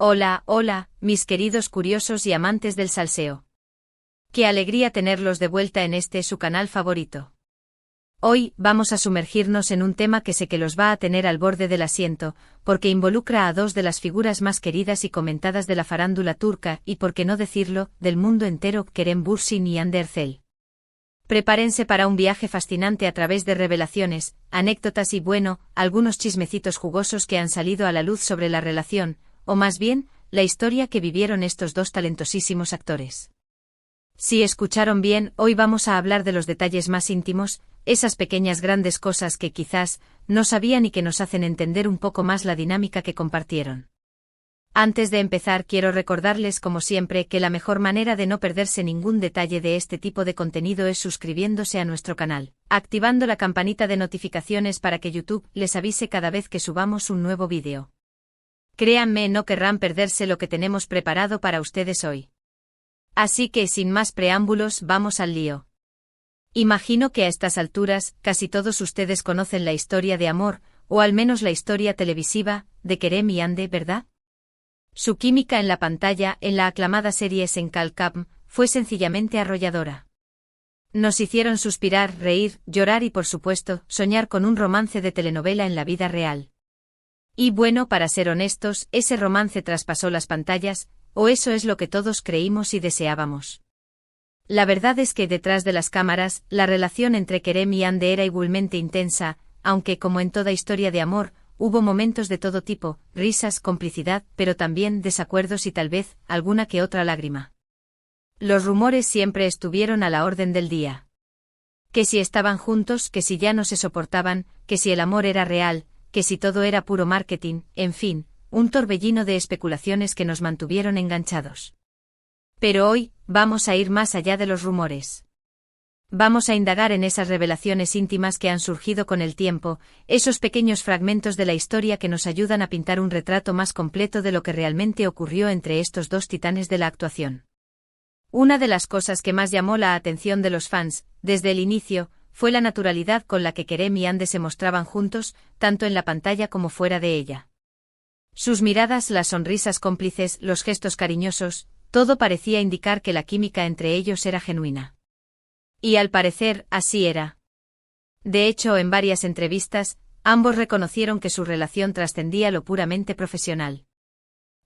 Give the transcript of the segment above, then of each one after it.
Hola, hola, mis queridos curiosos y amantes del salseo. Qué alegría tenerlos de vuelta en su canal favorito. Hoy vamos a sumergirnos en un tema que sé que los va a tener al borde del asiento, porque involucra a dos de las figuras más queridas y comentadas de la farándula turca y, por qué no decirlo, del mundo entero, Kerem Bürsin y Hande Erçel. Prepárense para un viaje fascinante a través de revelaciones, anécdotas y algunos chismecitos jugosos que han salido a la luz sobre la relación, o más bien, la historia que vivieron estos dos talentosísimos actores. Si escucharon bien, hoy vamos a hablar de los detalles más íntimos, esas pequeñas grandes cosas que quizás no sabían y que nos hacen entender un poco más la dinámica que compartieron. Antes de empezar, quiero recordarles como siempre que la mejor manera de no perderse ningún detalle de este tipo de contenido es suscribiéndose a nuestro canal, activando la campanita de notificaciones para que YouTube les avise cada vez que subamos un nuevo vídeo. Créanme, no querrán perderse lo que tenemos preparado para ustedes hoy. Así que sin más preámbulos, vamos al lío. Imagino que a estas alturas, casi todos ustedes conocen la historia de amor, o al menos la historia televisiva, de Kerem y Hande, ¿verdad? Su química en la pantalla, en la aclamada serie Senkalkam, fue sencillamente arrolladora. Nos hicieron suspirar, reír, llorar y por supuesto, soñar con un romance de telenovela en la vida real. Y bueno, para ser honestos, ese romance traspasó las pantallas, o eso es lo que todos creímos y deseábamos. La verdad es que detrás de las cámaras, la relación entre Kerem y Hande era igualmente intensa, aunque como en toda historia de amor, hubo momentos de todo tipo, risas, complicidad, pero también desacuerdos y tal vez, alguna que otra lágrima. Los rumores siempre estuvieron a la orden del día. Que si estaban juntos, que si ya no se soportaban, que si el amor era real, que si todo era puro marketing, en fin, un torbellino de especulaciones que nos mantuvieron enganchados. Pero hoy, vamos a ir más allá de los rumores. Vamos a indagar en esas revelaciones íntimas que han surgido con el tiempo, esos pequeños fragmentos de la historia que nos ayudan a pintar un retrato más completo de lo que realmente ocurrió entre estos dos titanes de la actuación. Una de las cosas que más llamó la atención de los fans, desde el inicio, fue la naturalidad con la que Kerem y Hande se mostraban juntos, tanto en la pantalla como fuera de ella. Sus miradas, las sonrisas cómplices, los gestos cariñosos, todo parecía indicar que la química entre ellos era genuina. Y al parecer, así era. De hecho, en varias entrevistas, ambos reconocieron que su relación trascendía lo puramente profesional.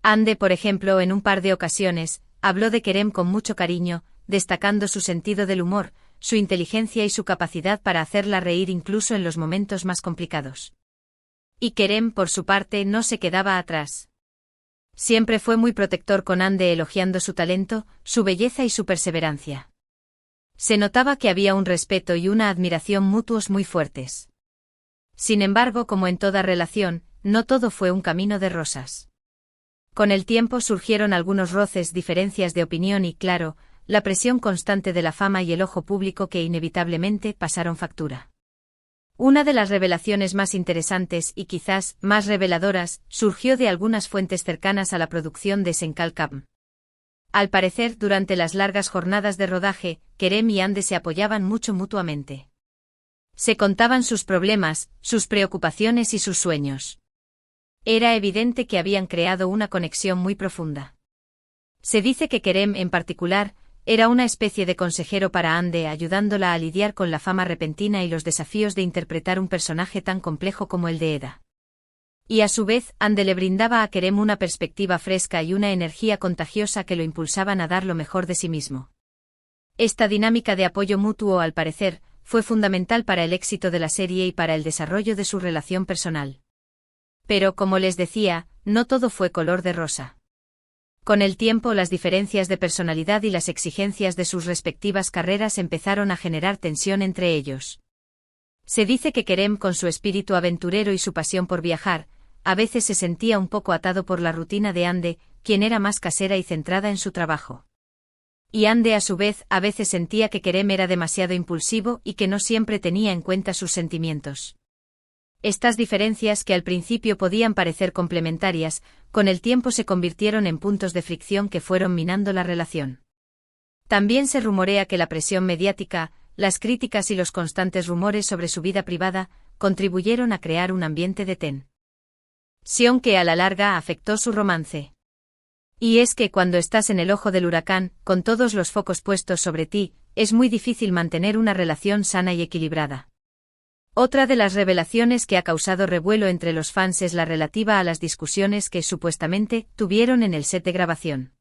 Hande, por ejemplo, en un par de ocasiones, habló de Kerem con mucho cariño, destacando su sentido del humor, su inteligencia y su capacidad para hacerla reír incluso en los momentos más complicados. Y Kerem, por su parte, no se quedaba atrás. Siempre fue muy protector con Hande, elogiando su talento, su belleza y su perseverancia. Se notaba que había un respeto y una admiración mutuos muy fuertes. Sin embargo, como en toda relación, no todo fue un camino de rosas. Con el tiempo surgieron algunos roces, diferencias de opinión y, claro, la presión constante de la fama y el ojo público que inevitablemente pasaron factura. Una de las revelaciones más interesantes y quizás más reveladoras surgió de algunas fuentes cercanas a la producción de Senkalkam. Al parecer, durante las largas jornadas de rodaje, Kerem y Hande se apoyaban mucho mutuamente. Se contaban sus problemas, sus preocupaciones y sus sueños. Era evidente que habían creado una conexión muy profunda. Se dice que Kerem, en particular, era una especie de consejero para Hande, ayudándola a lidiar con la fama repentina y los desafíos de interpretar un personaje tan complejo como el de Eda. Y a su vez, Hande le brindaba a Kerem una perspectiva fresca y una energía contagiosa que lo impulsaban a dar lo mejor de sí mismo. Esta dinámica de apoyo mutuo, al parecer, fue fundamental para el éxito de la serie y para el desarrollo de su relación personal. Pero, como les decía, no todo fue color de rosa. Con el tiempo, las diferencias de personalidad y las exigencias de sus respectivas carreras empezaron a generar tensión entre ellos. Se dice que Kerem, con su espíritu aventurero y su pasión por viajar, a veces se sentía un poco atado por la rutina de Hande, quien era más casera y centrada en su trabajo. Y Hande, a su vez, a veces sentía que Kerem era demasiado impulsivo y que no siempre tenía en cuenta sus sentimientos. Estas diferencias, que al principio podían parecer complementarias, con el tiempo se convirtieron en puntos de fricción que fueron minando la relación. También se rumorea que la presión mediática, las críticas y los constantes rumores sobre su vida privada contribuyeron a crear un ambiente de tensión que a la larga afectó su romance. Y es que cuando estás en el ojo del huracán, con todos los focos puestos sobre ti, es muy difícil mantener una relación sana y equilibrada. Otra de las revelaciones que ha causado revuelo entre los fans es la relativa a las discusiones que supuestamente tuvieron en el set de grabación.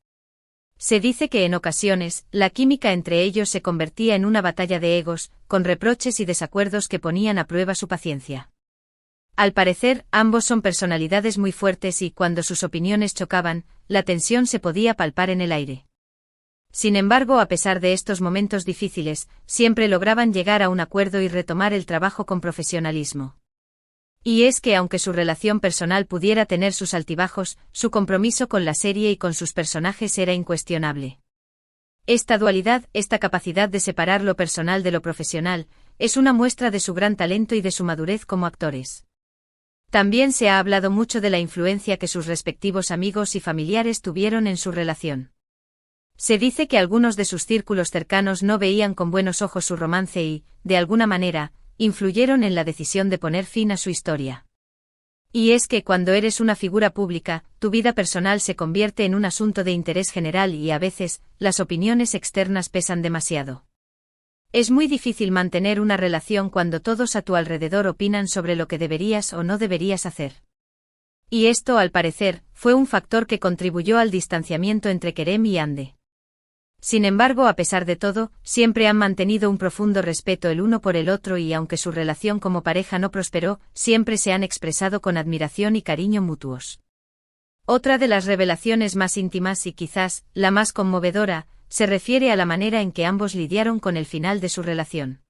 Se dice que en ocasiones, la química entre ellos se convertía en una batalla de egos, con reproches y desacuerdos que ponían a prueba su paciencia. Al parecer, ambos son personalidades muy fuertes y, cuando sus opiniones chocaban, la tensión se podía palpar en el aire. Sin embargo, a pesar de estos momentos difíciles, siempre lograban llegar a un acuerdo y retomar el trabajo con profesionalismo. Y es que aunque su relación personal pudiera tener sus altibajos, su compromiso con la serie y con sus personajes era incuestionable. Esta dualidad, esta capacidad de separar lo personal de lo profesional, es una muestra de su gran talento y de su madurez como actores. También se ha hablado mucho de la influencia que sus respectivos amigos y familiares tuvieron en su relación. Se dice que algunos de sus círculos cercanos no veían con buenos ojos su romance y, de alguna manera, influyeron en la decisión de poner fin a su historia. Y es que cuando eres una figura pública, tu vida personal se convierte en un asunto de interés general y a veces, las opiniones externas pesan demasiado. Es muy difícil mantener una relación cuando todos a tu alrededor opinan sobre lo que deberías o no deberías hacer. Y esto, al parecer, fue un factor que contribuyó al distanciamiento entre Kerem y Hande. Sin embargo, a pesar de todo, siempre han mantenido un profundo respeto el uno por el otro y aunque su relación como pareja no prosperó, siempre se han expresado con admiración y cariño mutuos. Otra de las revelaciones más íntimas y quizás, la más conmovedora, se refiere a la manera en que ambos lidiaron con el final de su relación.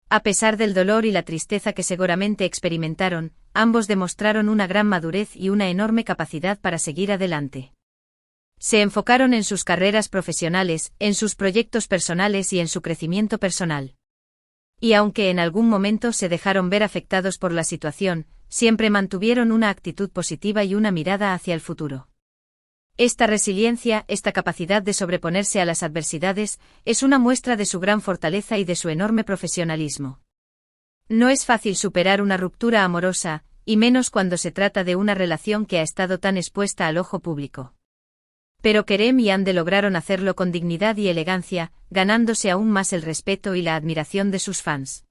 A pesar del dolor y la tristeza que seguramente experimentaron, ambos demostraron una gran madurez y una enorme capacidad para seguir adelante. Se enfocaron en sus carreras profesionales, en sus proyectos personales y en su crecimiento personal. Y aunque en algún momento se dejaron ver afectados por la situación, siempre mantuvieron una actitud positiva y una mirada hacia el futuro. Esta resiliencia, esta capacidad de sobreponerse a las adversidades, es una muestra de su gran fortaleza y de su enorme profesionalismo. No es fácil superar una ruptura amorosa, y menos cuando se trata de una relación que ha estado tan expuesta al ojo público. Pero Kerem y Hande lograron hacerlo con dignidad y elegancia, ganándose aún más el respeto y la admiración de sus fans.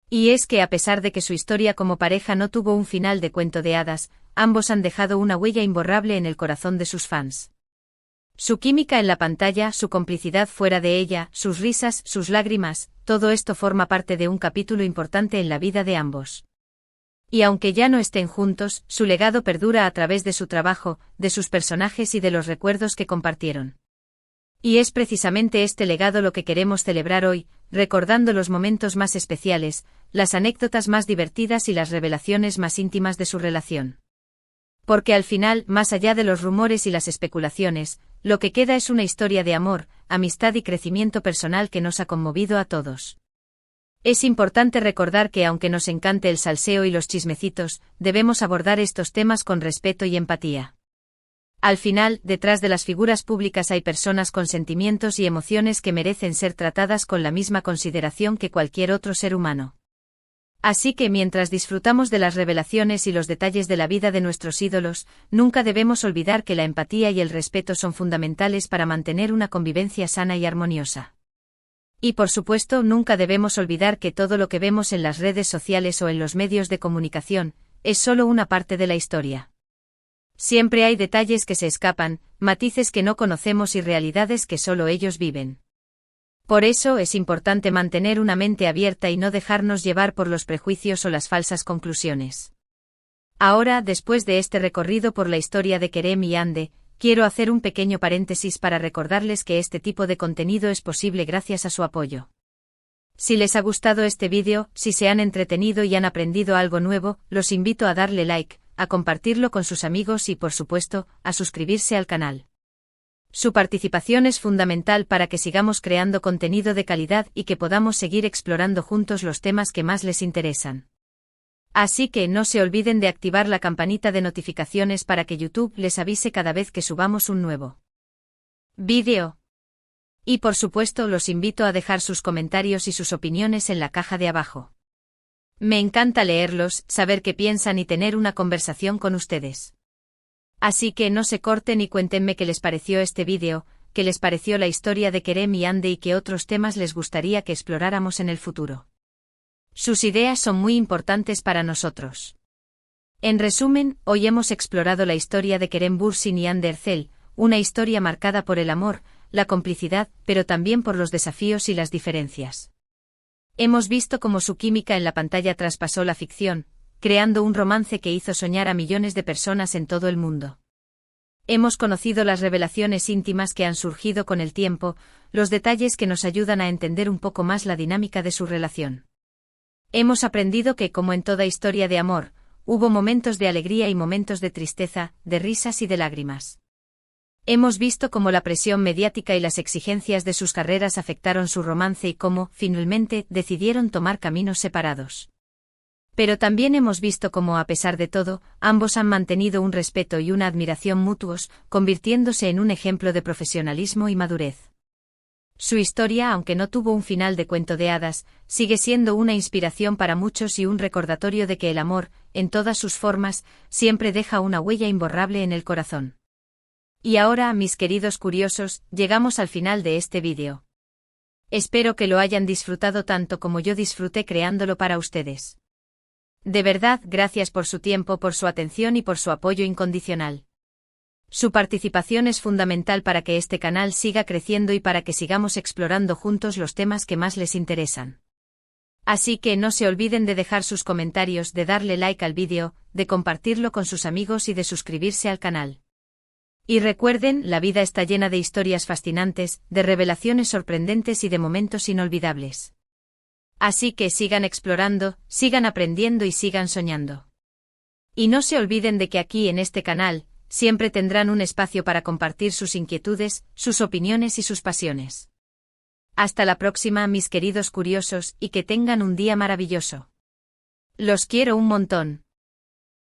Y es que a pesar de que su historia como pareja no tuvo un final de cuento de hadas, ambos han dejado una huella imborrable en el corazón de sus fans. Su química en la pantalla, su complicidad fuera de ella, sus risas, sus lágrimas, todo esto forma parte de un capítulo importante en la vida de ambos. Y aunque ya no estén juntos, su legado perdura a través de su trabajo, de sus personajes y de los recuerdos que compartieron. Y es precisamente este legado lo que queremos celebrar hoy, recordando los momentos más especiales, las anécdotas más divertidas y las revelaciones más íntimas de su relación. Porque al final, más allá de los rumores y las especulaciones, lo que queda es una historia de amor, amistad y crecimiento personal que nos ha conmovido a todos. Es importante recordar que aunque nos encante el salseo y los chismecitos, debemos abordar estos temas con respeto y empatía. Al final, detrás de las figuras públicas hay personas con sentimientos y emociones que merecen ser tratadas con la misma consideración que cualquier otro ser humano. Así que mientras disfrutamos de las revelaciones y los detalles de la vida de nuestros ídolos, nunca debemos olvidar que la empatía y el respeto son fundamentales para mantener una convivencia sana y armoniosa. Y por supuesto, nunca debemos olvidar que todo lo que vemos en las redes sociales o en los medios de comunicación, es solo una parte de la historia. Siempre hay detalles que se escapan, matices que no conocemos y realidades que solo ellos viven. Por eso es importante mantener una mente abierta y no dejarnos llevar por los prejuicios o las falsas conclusiones. Ahora, después de este recorrido por la historia de Kerem y Hande, quiero hacer un pequeño paréntesis para recordarles que este tipo de contenido es posible gracias a su apoyo. Si les ha gustado este vídeo, si se han entretenido y han aprendido algo nuevo, los invito a darle like, a compartirlo con sus amigos y por supuesto, a suscribirse al canal. Su participación es fundamental para que sigamos creando contenido de calidad y que podamos seguir explorando juntos los temas que más les interesan. Así que no se olviden de activar la campanita de notificaciones para que YouTube les avise cada vez que subamos un nuevo vídeo. Y por supuesto los invito a dejar sus comentarios y sus opiniones en la caja de abajo. Me encanta leerlos, saber qué piensan y tener una conversación con ustedes. Así que no se corten y cuéntenme qué les pareció este vídeo, qué les pareció la historia de Kerem y Ande y qué otros temas les gustaría que exploráramos en el futuro. Sus ideas son muy importantes para nosotros. En resumen, hoy hemos explorado la historia de Kerem Bürsin y Hande Erçel, una historia marcada por el amor, la complicidad, pero también por los desafíos y las diferencias. Hemos visto cómo su química en la pantalla traspasó la ficción, creando un romance que hizo soñar a millones de personas en todo el mundo. Hemos conocido las revelaciones íntimas que han surgido con el tiempo, los detalles que nos ayudan a entender un poco más la dinámica de su relación. Hemos aprendido que, como en toda historia de amor, hubo momentos de alegría y momentos de tristeza, de risas y de lágrimas. Hemos visto cómo la presión mediática y las exigencias de sus carreras afectaron su romance y cómo, finalmente, decidieron tomar caminos separados. Pero también hemos visto cómo, a pesar de todo, ambos han mantenido un respeto y una admiración mutuos, convirtiéndose en un ejemplo de profesionalismo y madurez. Su historia, aunque no tuvo un final de cuento de hadas, sigue siendo una inspiración para muchos y un recordatorio de que el amor, en todas sus formas, siempre deja una huella imborrable en el corazón. Y ahora, mis queridos curiosos, llegamos al final de este vídeo. Espero que lo hayan disfrutado tanto como yo disfruté creándolo para ustedes. De verdad, gracias por su tiempo, por su atención y por su apoyo incondicional. Su participación es fundamental para que este canal siga creciendo y para que sigamos explorando juntos los temas que más les interesan. Así que no se olviden de dejar sus comentarios, de darle like al vídeo, de compartirlo con sus amigos y de suscribirse al canal. Y recuerden, la vida está llena de historias fascinantes, de revelaciones sorprendentes y de momentos inolvidables. Así que sigan explorando, sigan aprendiendo y sigan soñando. Y no se olviden de que aquí en este canal, siempre tendrán un espacio para compartir sus inquietudes, sus opiniones y sus pasiones. Hasta la próxima, mis queridos curiosos, y que tengan un día maravilloso. Los quiero un montón.